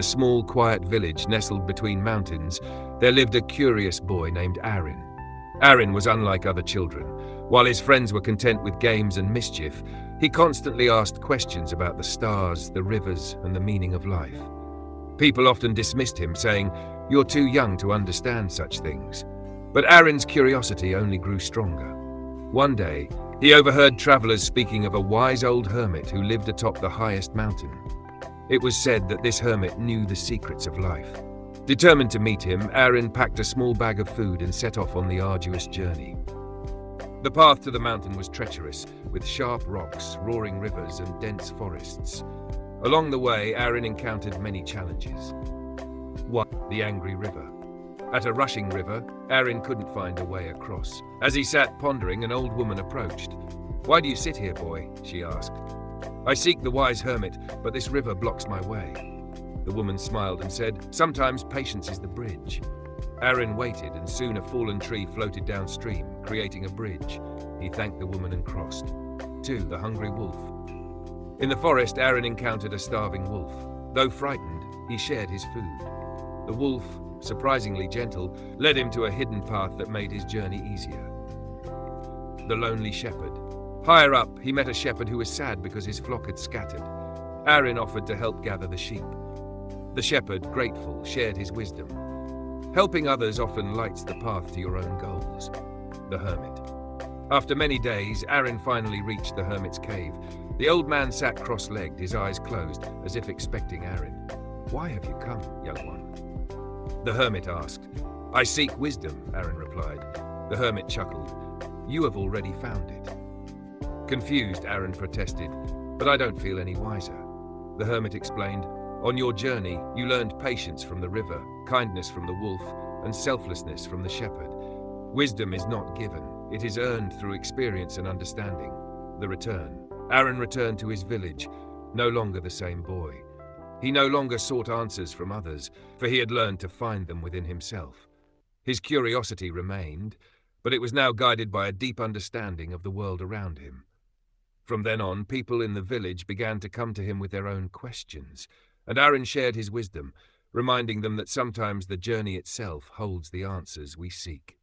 A small, quiet village nestled between mountains, there lived a curious boy named Arin. Arin was unlike other children. While his friends were content with games and mischief, he constantly asked questions about the stars, the rivers, and the meaning of life. People often dismissed him, saying, "You're too young to understand such things." But Arin's curiosity only grew stronger. One day, he overheard travelers speaking of a wise old hermit who lived atop the highest mountain. It was said that this hermit knew the secrets of life. Determined to meet him, Arin packed a small bag of food and set off on the arduous journey. The path to the mountain was treacherous, with sharp rocks, roaring rivers, and dense forests. Along the way, Arin encountered many challenges. 1. The angry river. At a rushing river, Arin couldn't find a way across. As he sat pondering, an old woman approached. "Why do you sit here, boy?" she asked. "I seek the wise hermit, but this river blocks my way." The woman smiled and said, "Sometimes patience is the bridge." Arin waited, and soon a fallen tree floated downstream, creating a bridge. He thanked the woman and crossed. 2. The hungry wolf. In the forest, Arin encountered a starving wolf. Though frightened, he shared his food. The wolf, surprisingly gentle, led him to a hidden path that made his journey easier. The lonely shepherd. Higher up, he met a shepherd who was sad because his flock had scattered. Arin offered to help gather the sheep. The shepherd, grateful, shared his wisdom. Helping others often lights the path to your own goals. The hermit. After many days, Arin finally reached the hermit's cave. The old man sat cross-legged, his eyes closed, as if expecting Arin. "Why have you come, young one?" The hermit asked. "I seek wisdom," Arin replied. The hermit chuckled. "You have already found it." Confused, Arin protested, "But I don't feel any wiser." The hermit explained, "On your journey, you learned patience from the river, kindness from the wolf, and selflessness from the shepherd. Wisdom is not given, it is earned through experience and understanding." The return. Arin returned to his village, no longer the same boy. He no longer sought answers from others, for he had learned to find them within himself. His curiosity remained, but it was now guided by a deep understanding of the world around him. From then on, people in the village began to come to him with their own questions, and Arin shared his wisdom, reminding them that sometimes the journey itself holds the answers we seek.